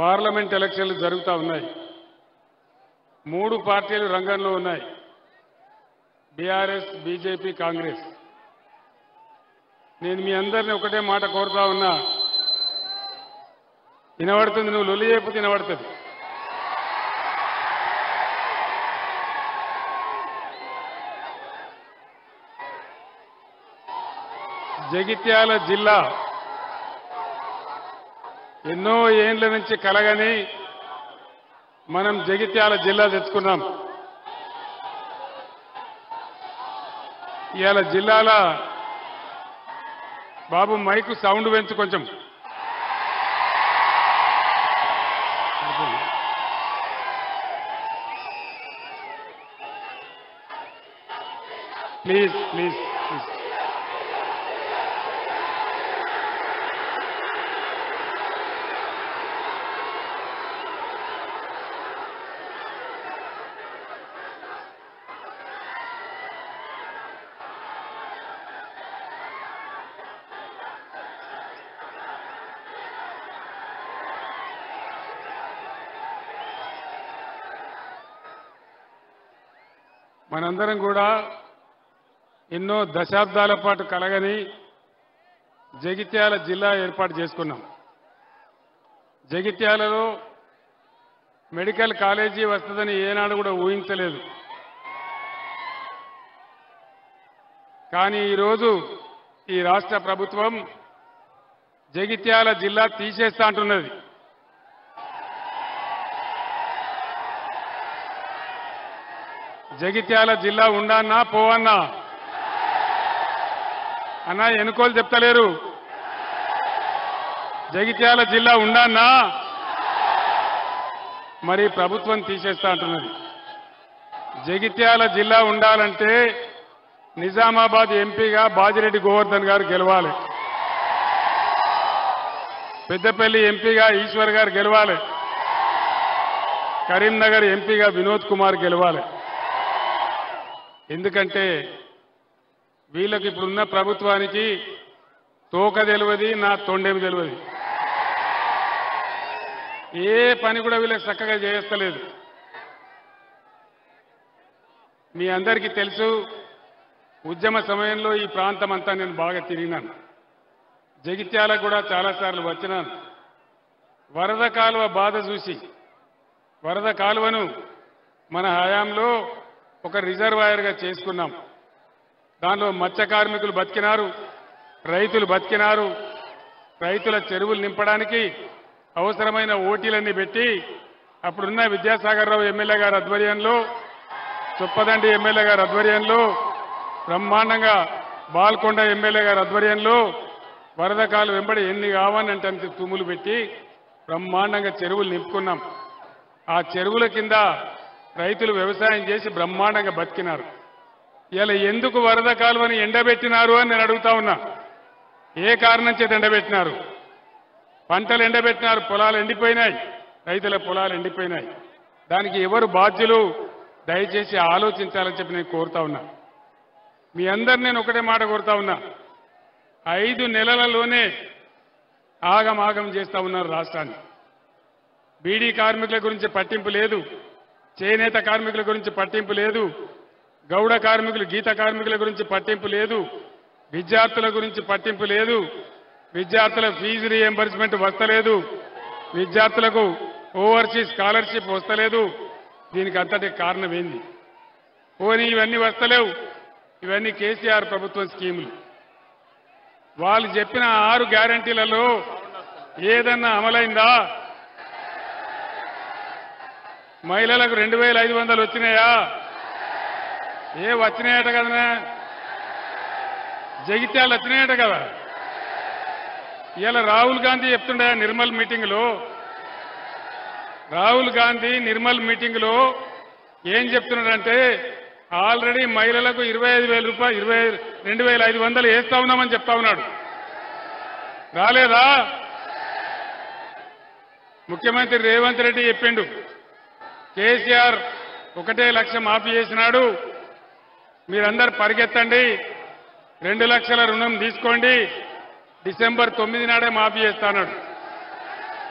Parliament ఎలక్షన్లు జరుగుతూ ఉన్నాయి. 3 పార్టీలు రంగంలో ఉన్నాయి. BRS, BJP, Congress. నేను మీ అందరిని ఒకటే మాట కోరుతా ఉన్నా. వినబడుతుంది, నువ్వు లొల్లి చేయకపోతే వినబడుతుంది. జగిత్యాల జిల్లా ఎన్నో ఏండ్ల నుంచి కలగని మనం జగిత్యాల జిల్లా తెచ్చుకున్నాం. ఇవాళ జిల్లాల బాబు మైకు సౌండ్ పెంచు కొంచెం. Please please please. మనందరం కూడా ఎన్నో దశాబ్దాల పాటు కలగని జగిత్యాల జిల్లా ఏర్పాటు చేసుకున్నాం. జగిత్యాలలో మెడికల్ కాలేజీ వస్తుందని ఏనాడు కూడా ఊహించలేదు. కానీ ఈరోజు ఈ రాష్ట్ర ప్రభుత్వం జగిత్యాల జిల్లా తీసేస్తా అంటున్నది. జగిత్యాల జిల్లా ఉండన్నా పోవన్నా అన్నా ఎన్నుకోలు చెప్తలేరు. జగిత్యాల జిల్లా ఉండన్నా మరి ప్రభుత్వం తీసేస్తా అంటున్నది. జగిత్యాల జిల్లా ఉండాలంటే నిజామాబాద్ ఎంపీగా బాజిరెడ్డి గోవర్ధన్ గారు గెలవాలి. పెద్దపల్లి ఎంపీగా ఈశ్వర్ గారు గెలవాలి. కరీంనగర్ ఎంపీగా వినోద్ కుమార్ గెలవాలి. ఎందుకంటే వీళ్ళకి ఇప్పుడున్న ప్రభుత్వానికి తోక తెలియదు, నా తొండేమి తెలియదు. ఏ పని కూడా వీళ్ళకి చక్కగా చేస్తలేదు. మీ అందరికీ తెలుసు, ఉద్యమ సమయంలో ఈ ప్రాంతం అంతా నేను బాగా తిరిగినాను. జగిత్యాలకు కూడా చాలాసార్లు వచ్చినాను. వరద కాలువ బాధ చూసి, వరద కాలువను మన హయాంలో ఒక రిజర్వాయర్గా చేసుకున్నాం. దానిలో మత్స్య కార్మికులు బతికినారు, రైతులు బతికినారు. రైతుల చెరువులు నింపడానికి అవసరమైన ఓటీలన్నీ పెట్టి అప్పుడున్న విద్యాసాగర్ రావు ఎమ్మెల్యే గారి ఆధ్వర్యంలో, చొప్పదండి ఎమ్మెల్యే గారి ఆధ్వర్యంలో, బ్రహ్మాండంగా బాల్కొండ ఎమ్మెల్యే గారి ఆధ్వర్యంలో వరద కాలు వెంబడి ఎన్ని కావాలంటే అంత తుమ్ములు పెట్టి బ్రహ్మాండంగా చెరువులు నింపుకున్నాం. ఆ చెరువుల కింద రైతులు వ్యవసాయం చేసి బ్రహ్మాండంగా బతికినారు. ఇలా ఎందుకు వరద కాలువని ఎండబెట్టినారు అని నేను అడుగుతా ఉన్నా. ఏ కారణం చేత ఎండబెట్టినారు? పంటలు ఎండబెట్టినారు, పొలాలు ఎండిపోయినాయి, రైతుల పొలాలు ఎండిపోయినాయి. దానికి ఎవరు బాధ్యులు? దయచేసి ఆలోచించాలని చెప్పి నేను కోరుతా ఉన్నా. మీ అందరు నేను ఒకటే మాట కోరుతా ఉన్నా. 5 నెలలలోనే ఆగమాగం చేస్తా ఉన్నారు రాష్ట్రాన్ని. బీడీ కార్మికుల గురించి పట్టింపు లేదు, చేనేత కార్మికుల గురించి పట్టింపు లేదు, గౌడ కార్మికులు, గీత కార్మికుల గురించి పట్టింపు లేదు, విద్యార్థుల గురించి పట్టింపు లేదు, విద్యార్థుల ఫీజు రీఎంబర్స్మెంట్ వస్తలేదు, విద్యార్థులకు ఓవర్సీస్ స్కాలర్షిప్ వస్తలేదు. దీనికి అంతటి కారణం ఏంది? పోనీ ఇవన్నీ వస్తలేవు, ఇవన్నీ కేసీఆర్ ప్రభుత్వం స్కీములు. వాళ్ళు చెప్పిన 6 గ్యారంటీలలో ఏదన్నా అమలైందా? మహిళలకు 2500 వచ్చినాయా? వచ్చినాయట కదా, జగిత్యాలు వచ్చినాయట కదా. ఇలా రాహుల్ గాంధీ చెప్తుండే నిర్మల్ మీటింగ్లో, రాహుల్ గాంధీ నిర్మల్ మీటింగ్లో ఏం చెప్తున్నాడంటే ఆల్రెడీ మహిళలకు 25,000 రూపాయలు, 22,500 వేస్తా ఉన్నామని చెప్తా ఉన్నాడు. రాలేదా? ముఖ్యమంత్రి రేవంత్ రెడ్డి చెప్పిండు, కేసీఆర్ 1 లక్ష మాఫీ చేసినాడు, మీరందరూ పరిగెత్తండి, 2 లక్షల రుణం తీసుకోండి, డిసెంబర్ 9 నాడే మాఫీ చేస్తాడు.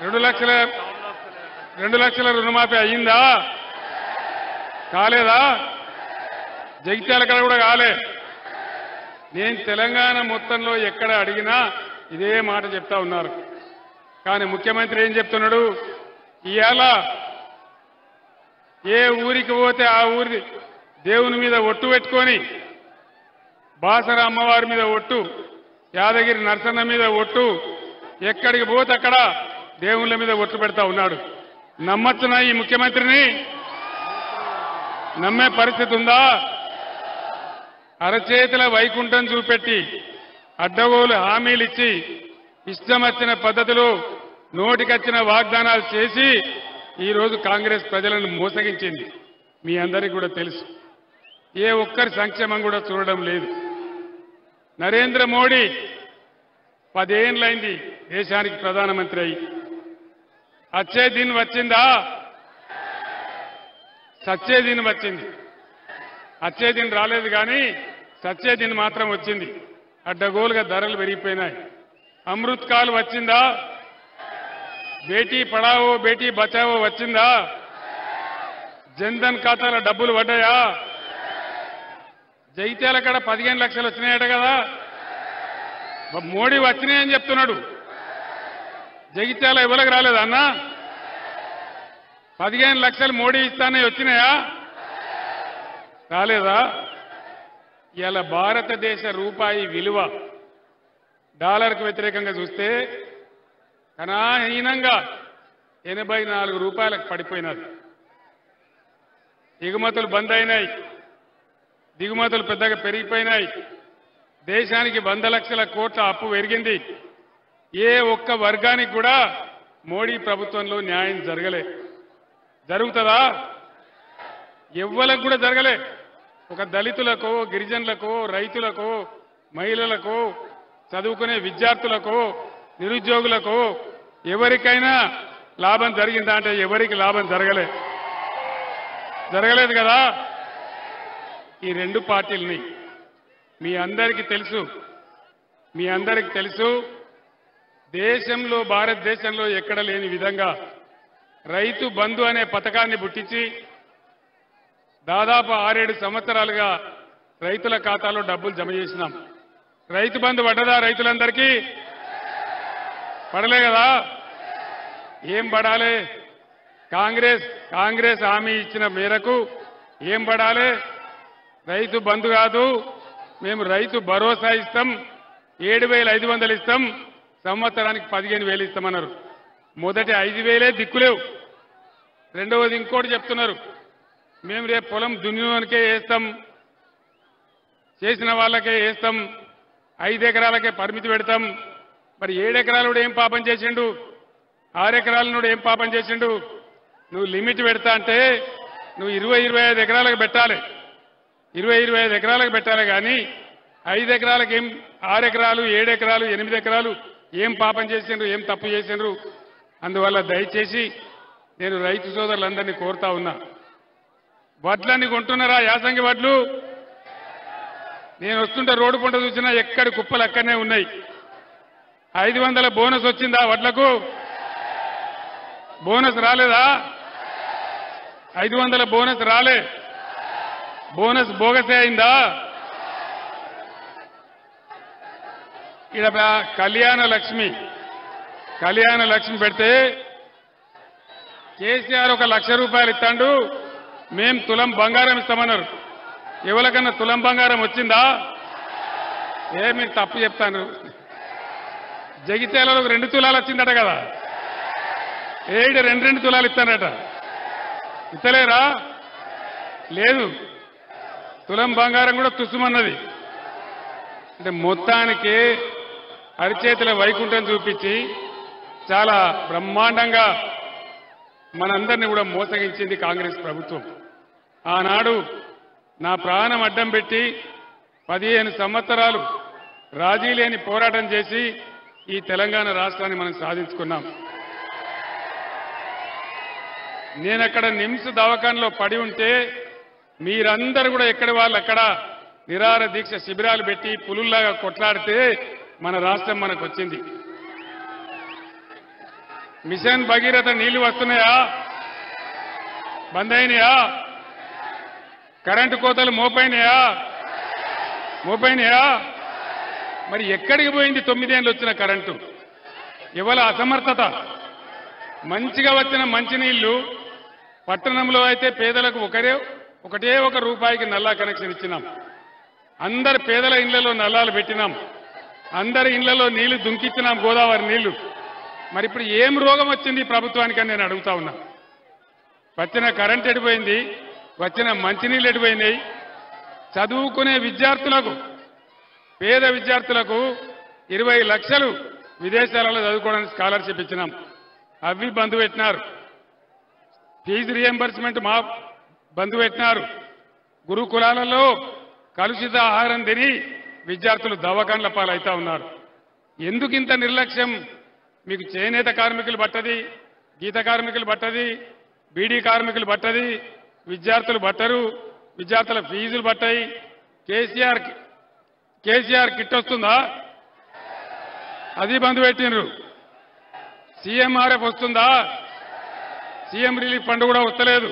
2 లక్షల 2 లక్షల రుణమాఫీ అయ్యిందా? కాలేదా? జగిత్యాల కడ కూడా కాలే. నేను తెలంగాణ మొత్తంలో ఎక్కడ అడిగినా ఇదే మాట చెప్తా ఉన్నారు. కానీ ముఖ్యమంత్రి ఏం చెప్తున్నాడు? ఇవాళ ఏ ఊరికి పోతే ఆ ఊరి దేవుని మీద ఒట్టు పెట్టుకొని, బాసర అమ్మవారి మీద ఒట్టు, యాదగిరి నరసన్న మీద ఒట్టు, ఎక్కడికి పోతే అక్కడ దేవుళ్ళ మీద ఒట్టు పెడతా ఉన్నాడు. నమ్మచ్చునా ఈ ముఖ్యమంత్రిని? నమ్మే పరిస్థితి ఉందా? అరచేతుల వైకుంఠం చూపెట్టి అడ్డగోలు హామీలు ఇచ్చి ఇష్టం వచ్చిన పద్ధతిలో నోటికొచ్చిన వాగ్దానాలు చేసి ఈరోజు కాంగ్రెస్ ప్రజలను మోసగించింది. మీ అందరికీ కూడా తెలుసు. ఏ ఒక్కరి సంక్షేమం కూడా చూడడం లేదు. నరేంద్ర మోడీ 10 ఏళ్లైంది దేశానికి ప్రధానమంత్రి అయి. అచ్చే దిన్ వచ్చిందా? సచ్చే దిన్ వచ్చింది. అచ్చే దిన్ రాలేదు కానీ సచ్చే దిన్ మాత్రం వచ్చింది. అడ్డగోలుగా ధరలు పెరిగిపోయినాయి. అమృత్ కాల్ వచ్చిందా? బేటీ పడావో బేటీ బచావో వచ్చిందా? జన్ధన్ ఖాతాల డబ్బులు పడ్డాయా? జగిత్యాల కాడ 15 లక్షలు వచ్చినాయట కదా. మోడీ వచ్చినాయని చెప్తున్నాడు. జగిత్యాల ఎవరికి రాలేదా అన్న? 15 లక్షలు మోడీ ఇస్తానే వచ్చినాయా? రాలేదా? ఇలా భారతదేశ రూపాయి విలువ డాలర్కు వ్యతిరేకంగా చూస్తే కనాహీనంగా 84 రూపాయలకు పడిపోయినది. ఎగుమతులు బంద్ అయినాయి, దిగుమతులు పెద్దగా పెరిగిపోయినాయి. దేశానికి 100 లక్షల కోట్ల అప్పు పెరిగింది. ఏ ఒక్క వర్గానికి కూడా మోడీ ప్రభుత్వంలో న్యాయం జరగలే. జరుగుతుందా? ఎవ్వలకు కూడా జరగలే. ఒక దళితులకు, గిరిజనులకు, రైతులకు, మహిళలకు, చదువుకునే విద్యార్థులకు, నిరుద్యోగులకు ఎవరికైనా లాభం జరిగిందా అంటే ఎవరికి లాభం జరగలేదు కదా. ఈ 2 పార్టీలని మీ అందరికీ తెలుసు. దేశంలో, భారతదేశంలో ఎక్కడ లేని విధంగా రైతు బంధు అనే పథకాన్ని పుట్టించి దాదాపు 6-7 సంవత్సరాలుగా రైతుల ఖాతాలో డబ్బులు జమ చేసినాం. రైతు బంధు పడ్డదా? రైతులందరికీ పడలే కదా. ఏం పడాలి? కాంగ్రెస్ హామీ ఇచ్చిన మేరకు ఏం పడాలి? రైతు బంధు కాదు, మేము రైతు భరోసా ఇస్తాం, 7,500 ఇస్తాం, సంవత్సరానికి 15,000 ఇస్తామన్నారు. మొదటి 5,000 దిక్కులేవు. రెండవది ఇంకోటి చెప్తున్నారు, మేము రేపు పొలం దున్నికే వేస్తాం, చేసిన వాళ్ళకే వేస్తాం, 5 ఎకరాలకే పరిమితి పెడతాం. మరి 7 ఎకరాలు ఏం పాపం చేసిండు? 6 ఎకరాలను ఏం పాపం చేసిండు? నువ్వు లిమిట్ పెడతా అంటే నువ్వు 20-25 ఎకరాలకు పెట్టాలి. 20-25 ఎకరాలకు పెట్టాలి కానీ 5 ఎకరాలకు ఏం, 6 ఎకరాలు, 7 ఎకరాలు, 8 ఎకరాలు ఏం పాపం చేసిండ్రు, ఏం తప్పు చేసిండ్రు? అందువల్ల దయచేసి నేను రైతు సోదరులందరినీ కోరుతా ఉన్నా, వడ్లన్నీ కొంటున్నారా? యాసంగి వడ్లు నేను వస్తుంటే రోడ్డు పంట చూసినా ఎక్కడి కుప్పలు అక్కడనే ఉన్నాయి. 500 బోనస్ వచ్చిందా? వడ్లకు బోనస్ రాలేదా? 500 బోనస్ రాలే. బోనస్ బోగసే అయిందా? ఇక్కడ కళ్యాణ లక్ష్మి పెడితే కేసీఆర్ 1 లక్ష రూపాయలు ఇస్తాడు, మేం తులం బంగారం ఇస్తామన్నారు. ఎవరికన్నా తులం బంగారం వచ్చిందా? మీరు తప్పు చెప్తాను. జగిత్యాలలో 2 తులాలు వచ్చిందట కదా. 2 తులాలు ఇస్తానట. ఇస్తలేరా? లేదు. తులం బంగారం కూడా తుస్సుమన్నది. అంటే మొత్తానికి అరిచేతుల వైకుంఠం చూపించి చాలా బ్రహ్మాండంగా మనందరినీ కూడా మోసగించింది కాంగ్రెస్ ప్రభుత్వం. ఆనాడు నా ప్రాణం అడ్డం పెట్టి 15 సంవత్సరాలు రాజీ లేని పోరాటం చేసి ఈ తెలంగాణ రాష్ట్రాన్ని మనం సాధించుకున్నాం. నేనక్కడ నిమ్స్ దవాఖానలో పడి ఉంటే మీరందరూ కూడా ఎక్కడి వాళ్ళు అక్కడ నిరాహార దీక్ష శిబిరాలు పెట్టి పులుల్లాగా కొట్లాడితే మన రాష్ట్రం మనకు వచ్చింది. మిషన్ భగీరథ నీళ్లు వస్తున్నాయా? బంద్ అయినాయా? కరెంటు కోతలు మోపైనాయా? మరి ఎక్కడికి పోయింది 9 ఏళ్ళు వచ్చిన కరెంటు? ఇవాళ అసమర్థత. మంచిగా వచ్చిన మంచినీళ్లు పట్టణంలో అయితే పేదలకు ఒకటే ఒక రూపాయికి నల్లా కనెక్షన్ ఇచ్చినాం. అందరి పేదల ఇళ్లలో నల్లాలు పెట్టినాం. అందరి ఇళ్లలో నీళ్లు దుంకిచ్చినాం, గోదావరి నీళ్లు. మరి ఇప్పుడు ఏం రోగం వచ్చింది ప్రభుత్వానికి అని నేను అడుగుతా ఉన్నా. వచ్చిన కరెంట్ ఎడిపోయింది, వచ్చిన మంచినీళ్ళు ఎడిపోయినాయి. చదువుకునే విద్యార్థులకు, పేద విద్యార్థులకు 20 లక్షలు విదేశాలలో చదువుకోవడానికి స్కాలర్షిప్ ఇచ్చినాం. అవి బంద్ పెట్టినారు. ఫీజు రియంబర్స్మెంట్ మా బంద్ పెట్టినారు. గురుకులాలలో కలుషిత ఆహారం తిని విద్యార్థులు దవాఖాన్ల పాలవుతా ఉన్నారు. ఎందుకు ఇంత నిర్లక్ష్యం? మీకు చేనేత కార్మికులు పట్టది, గీత కార్మికులు పట్టది, బీడీ కార్మికులు పట్టది, విద్యార్థులు పట్టరు, విద్యార్థుల ఫీజులు పట్టాయి. కేసీఆర్ కిట్ వస్తుందా? అది బంద్ పెట్టినరు. సీఎంఆర్ఎఫ్ వస్తుందా? సీఎం రిలీఫ్ ఫండ్ కూడా వస్తలేదు.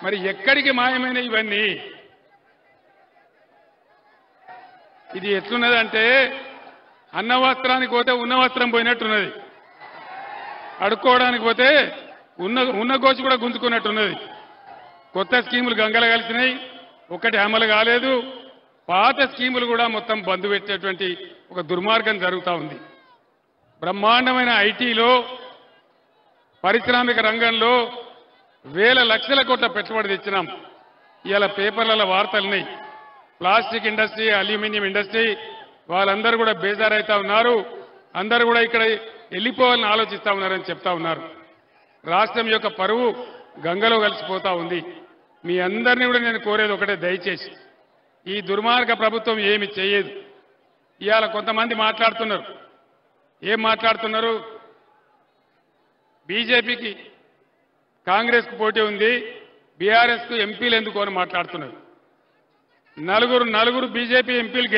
మరి ఎక్కడికి మాయమైన ఇవన్నీ? ఇది ఎట్లున్నదంటే అన్న వస్త్రానికి పోతే ఉన్న వస్త్రం పోయినట్టున్నది, అడుక్కోవడానికి పోతే ఉన్న గోచి కూడా గుంజుకున్నట్టున్నది. కొత్త స్కీములు గంగల కలిసినాయి, ఒకటి అమలు కాలేదు. పాత స్కీములు కూడా మొత్తం బంద్ పెట్టేటువంటి ఒక దుర్మార్గం జరుగుతూ ఉంది. బ్రహ్మాండమైన ఐటీలో, పారిశ్రామిక రంగంలో వేల లక్షల కోట్ల పెట్టుబడి తెచ్చినాం. ఇవాళ పేపర్లలో వార్తలున్నాయి. ప్లాస్టిక్ ఇండస్ట్రీ, అల్యూమినియం ఇండస్ట్రీ వాళ్ళందరూ కూడా బేజారైతా ఉన్నారు. అందరూ కూడా ఇక్కడ వెళ్ళిపోవాలని ఆలోచిస్తా ఉన్నారని చెప్తా ఉన్నారు. రాష్ట్రం యొక్క పరువు గంగలో కలిసిపోతా ఉంది. మీ అందరినీ కూడా నేను కోరేది ఒకటే, దయచేసి ఈ దుర్మార్గ ప్రభుత్వం ఏమి చేయదు. ఇవాళ కొంతమంది మాట్లాడుతున్నారు. ఏం మాట్లాడుతున్నారు? బీజేపీకి కాంగ్రెస్కు పోటీ ఉంది, బీఆర్ఎస్కు ఎంపీలు ఎందుకు అని మాట్లాడుతున్నారు. నలుగురు బీజేపీ ఎంపీలు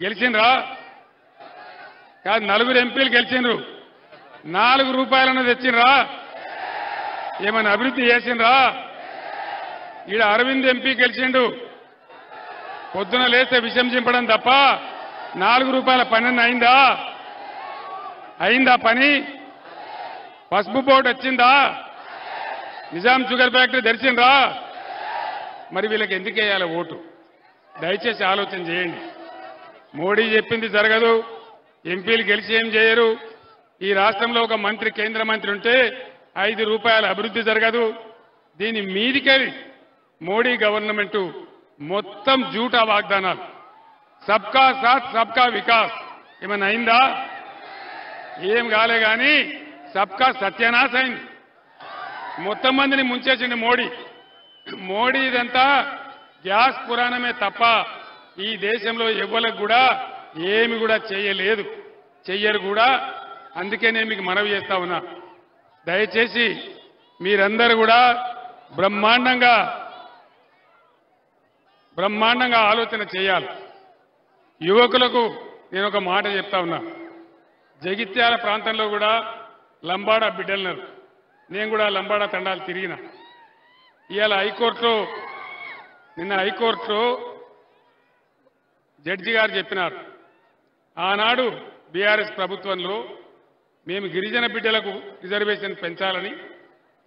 గెలిచిండ్రా? కాదు, 4 ఎంపీలు గెలిచిండ్రు. 4 రూపాయలన్న తెచ్చిండ్రా? ఏమైనా అభివృద్ధి చేసిండ్రా? ఈడ అరవింద్ ఎంపీ గెలిచిండు. పొద్దున లేస్తే విషం చింపడం తప్ప 4 రూపాయల పని అయిందా పని? పసుపు బోర్డు వచ్చిందా? నిజాం షుగర్ ఫ్యాక్టరీ తెరిచిండ్రా? మరి వీళ్ళకి ఎందుకు వేయాలి ఓటు? దయచేసి ఆలోచన చేయండి. మోడీ చెప్పింది జరగదు, ఎంపీలు గెలిచి ఏం చేయరు. ఈ రాష్ట్రంలో ఒక మంత్రి, కేంద్ర మంత్రి ఉంటే 5 రూపాయల అభివృద్ధి జరగదు. దీని మీదికెళ్ళి మోడీ గవర్నమెంట్ మొత్తం జూటా వాగ్దానాలు. సబ్కా సాత్ సబ్కా వికాస్ ఏమైనా అయిందా? ఏం కాలే గాని సబ్కా సత్యనాశ అయింది. మొత్తం మందిని ముంచేసింది మోడీ. ఇదంతా గ్యాస్ పురాణమే తప్ప ఈ దేశంలో ఎవ్వరికి కూడా ఏమి కూడా చేయలేదు, చెయ్యరు కూడా. అందుకే నేను మీకు మనవి చేస్తా ఉన్నా, దయచేసి మీరందరూ కూడా బ్రహ్మాండంగా ఆలోచన చేయాలి. యువకులకు నేను ఒక మాట చెప్తా ఉన్నా. జగిత్యాల ప్రాంతంలో కూడా లంబాడా బిడ్డలున్నారు. నేను కూడా లంబాడా తండాలు తిరిగిన. ఇవాళ నిన్న హైకోర్టులో జడ్జి గారు చెప్పినారు, ఆనాడు బీఆర్ఎస్ ప్రభుత్వంలో మేము గిరిజన బిడ్డలకు రిజర్వేషన్ పెంచాలని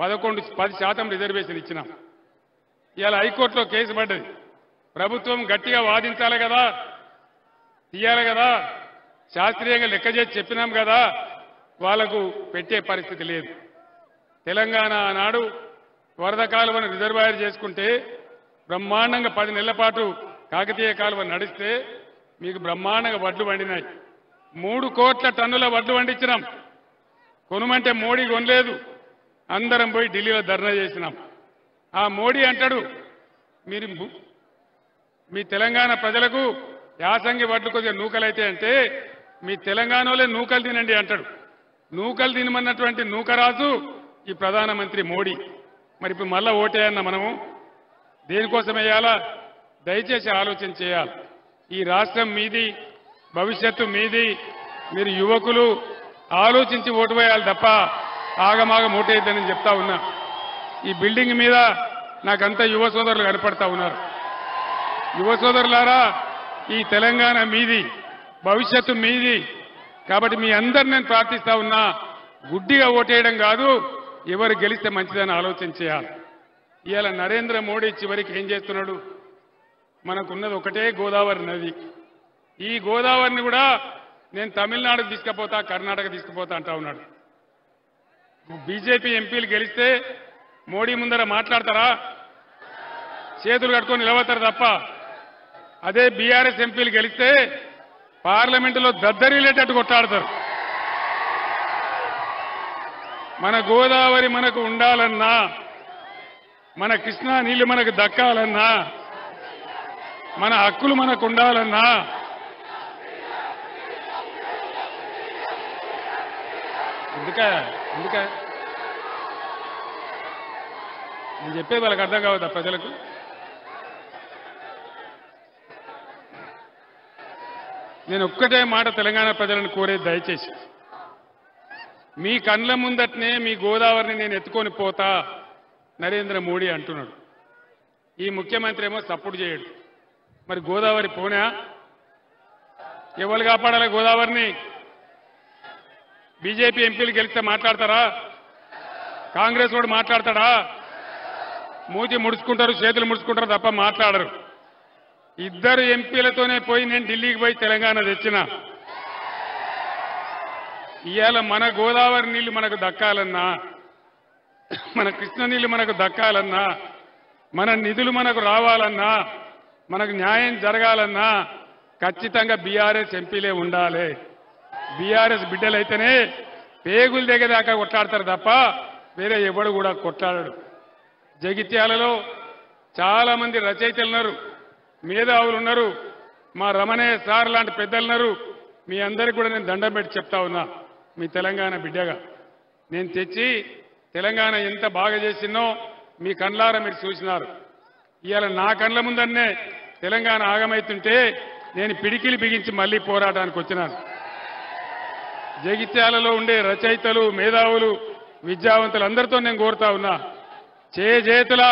10% రిజర్వేషన్ ఇచ్చినాం. ఇవాళ హైకోర్టులో కేసు పడ్డది. ప్రభుత్వం గట్టిగా వాదించాలి కదా, తీయాలి కదా, శాస్త్రీయంగా లెక్క చేసి చెప్పినాం కదా, వాళ్లకు పెట్టే పరిస్థితి లేదు. తెలంగాణ ఆనాడు వరద కాలువను రిజర్వాయర్ చేసుకుంటే బ్రహ్మాండంగా 10 నెలల పాటు కాకతీయ కాలువ నడిస్తే మీకు బ్రహ్మాండంగా వడ్లు వండినాయి. 3 కోట్ల టన్నుల వడ్లు వండించినాం. కొనుమంటే మోడీ కొనలేదు. అందరం పోయి ఢిల్లీలో ధర్నా చేసినాం. ఆ మోడీ అంటాడు, మీరు మీ తెలంగాణ ప్రజలకు యాసంగి వడ్లు కొద్దిగా నూకలైతే అంటే మీ తెలంగాణలో నూకలు తినండి అంటాడు. నూకలు తినమన్నటువంటి నూకరాజు ఈ ప్రధానమంత్రి మోడీ. మరి ఇప్పుడు మళ్ళా ఓటేయన్న మనము దేనికోసం వేయాలా? దయచేసి ఆలోచన చేయాలి. ఈ రాష్ట్రం మీది, భవిష్యత్తు మీది. మీరు యువకులు ఆలోచించి ఓటు వేయాలి తప్ప ఆగమాగం ఓటేద్దని చెప్తా ఉన్నా. ఈ బిల్డింగ్ మీద నాకంతా యువ సోదరులు కనపడతా ఉన్నారు. యువ సోదరులారా, ఈ తెలంగాణ మీది, భవిష్యత్తు మీది. కాబట్టి మీ అందరు నేను ప్రార్థిస్తా ఉన్నా, గుడ్డిగా ఓటేయడం కాదు, ఎవరు గెలిస్తే మంచిదని ఆలోచన చేయాలి. ఇవాళ నరేంద్ర మోడీ చివరికి ఏం చేస్తున్నాడు? మనకున్నది ఒకటే గోదావరి నది. ఈ గోదావరిని కూడా నేను తమిళనాడుకు తీసుకుపోతా, కర్ణాటక తీసుకుపోతా అంటా ఉన్నాడు. బీజేపీ ఎంపీలు గెలిస్తే మోడీ ముందర మాట్లాడతారా? చేతులు కట్టుకొని నిలబడతారు తప్ప. అదే బీఆర్ఎస్ ఎంపీలు గెలిస్తే పార్లమెంటులో దద్దరిల్లేటట్టు కొట్లాడతారు. మన గోదావరి మనకు ఉండాలన్నా, మన కృష్ణా నీళ్లు మనకు దక్కాలన్నా, మన హక్కులు మనకు ఉండాలన్నా ఎందుక నేను చెప్పేది వాళ్ళకి అర్థం కావద్దా ప్రజలకు? నేను ఒక్కటే మాట తెలంగాణ ప్రజలను కోరేది, దయచేసి మీ కండ్ల ముందటనే మీ గోదావరిని నేను ఎత్తుకొని పోతా నరేంద్ర మోడీ అంటున్నాడు. ఈ ముఖ్యమంత్రి ఏమో సపోర్ట్ చేయడు. మరి గోదావరి పోనా? ఎవరు కాపాడాలి గోదావరిని? బీజేపీ ఎంపీలు గెలిస్తే మాట్లాడతారా? కాంగ్రెస్ కూడా మాట్లాడతాడా? మూతి ముడుచుకుంటారు, చేతులు ముడుచుకుంటారు తప్ప మాట్లాడరు. ఇద్దరు ఎంపీలతోనే పోయి నేను ఢిల్లీకి పోయి తెలంగాణ తెచ్చిన. ఇవాళ మన గోదావరి నీళ్లు మనకు దక్కాలన్నా, మన కృష్ణ నీళ్లు మనకు దక్కాలన్నా, మన నిధులు మనకు రావాలన్నా, మనకు న్యాయం జరగాలన్నా ఖచ్చితంగా బీఆర్ఎస్ ఎంపీలే ఉండాలి. బీఆర్ఎస్ బిడ్డలైతేనే పేగులు దగ్గరదాకా కొట్లాడతారు తప్ప వేరే ఎవడు కూడా కొట్లాడడు. జగిత్యాలలో చాలా మంది రచయితలు ఉన్నారు, మేధావులు ఉన్నారు, మా రమణయ్య సార్ లాంటి పెద్దలు ఉన్నారు. మీ అందరికీ కూడా నేను దండం పెట్టి చెప్తా ఉన్నా, మీ తెలంగాణ బిడ్డగా నేను తెచ్చి తెలంగాణ ఎంత బాగా చేసినో మీ కళ్ళారా మీరు చూసినారు. ఇవాళ నా కళ్ళ ముందన్నే తెలంగాణ ఆగమైతుంటే నేను పిడికిలి బిగించి మళ్లీ పోరాటానికి వచ్చినాను. జగిత్యాలలో ఉండే రచయితలు, మేధావులు, విద్యావంతులు అందరితో నేను కోరుతా ఉన్నా, చేతుల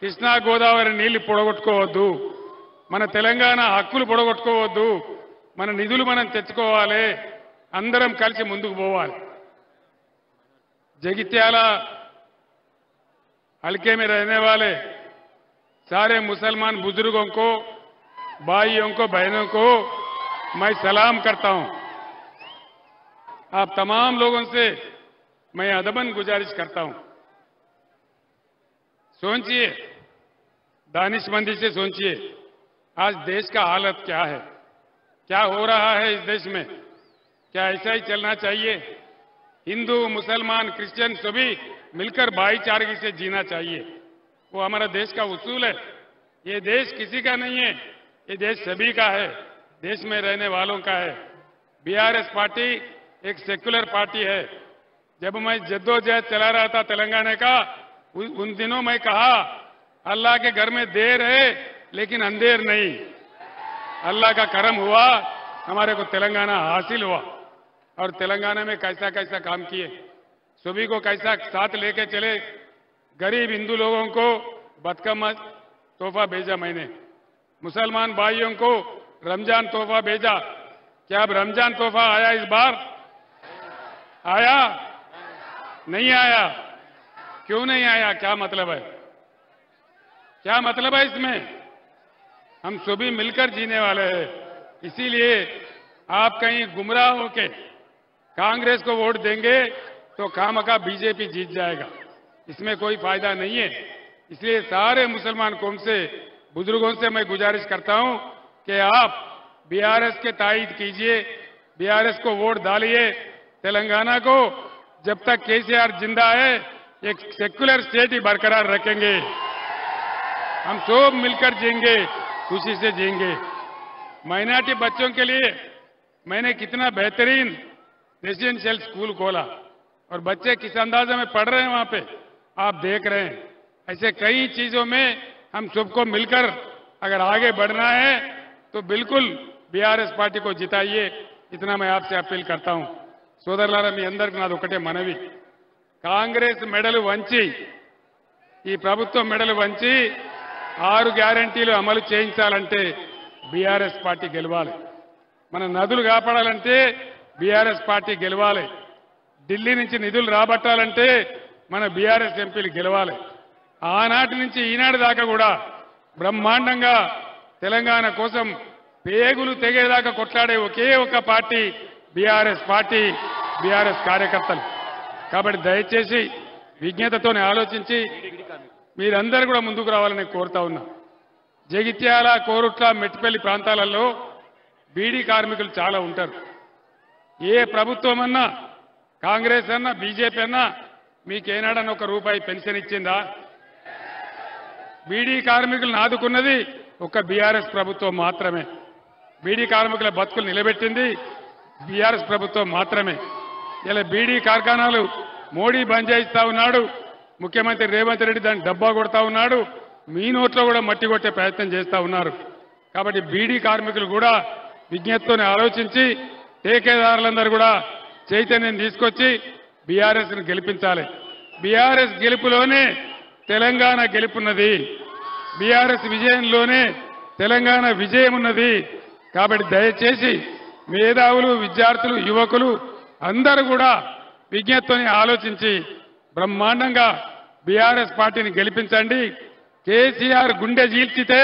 కృష్ణా గోదావరి నీళ్లు పొడగొట్టుకోవద్దు, మన తెలంగాణ హక్కులు పొడగొట్టుకోవద్దు, మన నిధులు మనం తెచ్చుకోవాలి, అందరం కలిసి ముందుకు పోవాలి. जगित्याला हल्के में रहने वाले सारे मुसलमान बुजुर्गों को, भाइयों को, बहनों को मैं सलाम करता हूं। आप तमाम लोगों से मैं अदबन गुजारिश करता हूं, सोचिए, दानिशमंदी से सोचिए, आज देश का हालत क्या है, क्या हो रहा है इस देश में, क्या ऐसा ही चलना चाहिए? हिंदू, मुसलमान, क्रिश्चियन सभी मिलकर भाईचारे से जीना चाहिए, वो हमारा देश का उसूल है। ये देश किसी का नहीं है, ये देश सभी का है, देश में रहने वालों का है। बीआरएस पार्टी एक सेक्युलर पार्टी है। जब मैं जद्दोजहद चला रहा था तेलंगाना का, उन दिनों मैं कहा अल्लाह के घर में देर है लेकिन अंधेर नहीं। अल्लाह का करम हुआ, हमारे को तेलंगाना हासिल हुआ और तेलंगाना में कैसा कैसा काम किए, सभी को कैसा साथ लेके चले। गरीब हिंदू लोगों को बदकम तोहफा भेजा मैंने, मुसलमान भाइयों को रमजान तोहफा भेजा। क्या अब रमजान तोहफा आया इस बार? आया? नहीं आया? क्यों नहीं आया? क्या मतलब है? क्या मतलब है इसमें? हम सभी मिलकर जीने वाले हैं, इसीलिए आप कहीं गुमराह होके कांग्रेस को वोट देंगे तो खामखा बीजेपी जीत जाएगा, इसमें कोई फायदा नहीं है। इसलिए सारे मुसलमान कौम से, बुजुर्गों से मैं गुजारिश करता हूं कि आप बीआरएस के तायद कीजिए, बीआरएस को वोट डालिए। तेलंगाना को जब तक केसीआर जिंदा है एक सेक्युलर स्टेट ही बरकरार रखेंगे, हम सब मिलकर जिएंगे, खुशी से जिएंगे। माइनॉरिटी बच्चों के लिए मैंने कितना बेहतरीन रेजिडेंशियल स्कूल खोला और बच्चे किस अंदाजे में पढ़ रहे हैं वहां पे, आप देख रहे हैं। ऐसे कई चीजों में हम सबको मिलकर अगर आगे बढ़ना है तो बिल्कुल बीआरएस पार्टी को जिताइए, इतना मैं आपसे अपील करता हूं। సోదరులారా, మీ అందరికీ నాది ఒకటే మనవి, కాంగ్రెస్ మెడలు వంచి ఈ ప్రభుత్వం మెడలు వంచి 6 గ్యారెంటీలు అమలు చేయించాలంటే బీఆర్ఎస్ పార్టీ గెలవాలి. మన నదులు కాపాడాలంటే బీఆర్ఎస్ పార్టీ గెలవాలి. ఢిల్లీ నుంచి నిధులు రాబట్టాలంటే మన బీఆర్ఎస్ ఎంపీలు గెలవాలి. ఆనాటి నుంచి ఈనాటి దాకా కూడా బ్రహ్మాండంగా తెలంగాణ కోసం పేగులు తెగేదాకా కొట్లాడే ఒకే ఒక పార్టీ బీఆర్ఎస్ పార్టీ, బీఆర్ఎస్ కార్యకర్తలు. కాబట్టి దయచేసి విజ్ఞతతోనే ఆలోచించి మీరందరూ కూడా ముందుకు రావాలని కోరుతా ఉన్నా. జగిత్యాల, కోరుట్ల, మెట్టిపల్లి ప్రాంతాలలో బీడీ కార్మికులు చాలా ఉంటారు. ఏ ప్రభుత్వం అన్నా, కాంగ్రెస్ అన్నా, బీజేపీ అన్నా మీకేనాడని ₹1 పెన్షన్ ఇచ్చిందా? బీడీ కార్మికులను ఆదుకున్నది ఒక బీఆర్ఎస్ ప్రభుత్వం మాత్రమే. బీడీ కార్మికుల బతుకులు నిలబెట్టింది బీఆర్ఎస్ ప్రభుత్వం మాత్రమే. ఇలా బీడీ కార్ఖానాలు మోడీ బంద్ చేయిస్తా ఉన్నాడు, ముఖ్యమంత్రి రేవంత్ రెడ్డి దాన్ని డబ్బా కొడతా ఉన్నాడు, మీ నోట్లో కూడా మట్టి కొట్టే ప్రయత్నం చేస్తా ఉన్నారు. కాబట్టి బీడీ కార్మికులు కూడా విజ్ఞతతోనే ఆలోచించి ఠేకేదారులందరూ కూడా చైతన్యం తీసుకొచ్చి బీఆర్ఎస్ను గెలిపించాలి. బీఆర్ఎస్ గెలుపులోనే తెలంగాణ గెలుపున్నది, బీఆర్ఎస్ విజయంలోనే తెలంగాణ విజయం ఉన్నది. కాబట్టి దయచేసి మేధావులు, విద్యార్థులు, యువకులు అందరూ కూడా విజ్ఞతతోనే ఆలోచించి బ్రహ్మాండంగా బీఆర్ఎస్ పార్టీని గెలిపించండి. కేసీఆర్ గుండె చీల్చితే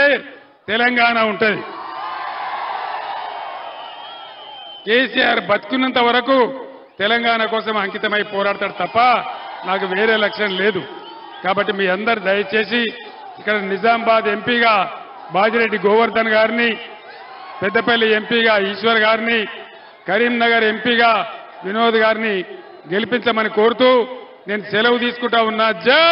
తెలంగాణ ఉంటుంది. కేసీఆర్ బతుకున్నంత వరకు తెలంగాణ కోసం అంకితమై పోరాడతాడు తప్ప నాకు వేరే లక్ష్యం లేదు. కాబట్టి మీ అందరు దయచేసి ఇక్కడ నిజామాబాద్ ఎంపీగా బాజిరెడ్డి గోవర్ధన్ గారిని, పెద్దపల్లి ఎంపీగా ఈశ్వర్ గారిని, కరీంనగర్ ఎంపీగా వినోద్ గారిని గెలిపించమని కోరుతూ నేను సెలవు తీసుకుంటా ఉన్నా. జై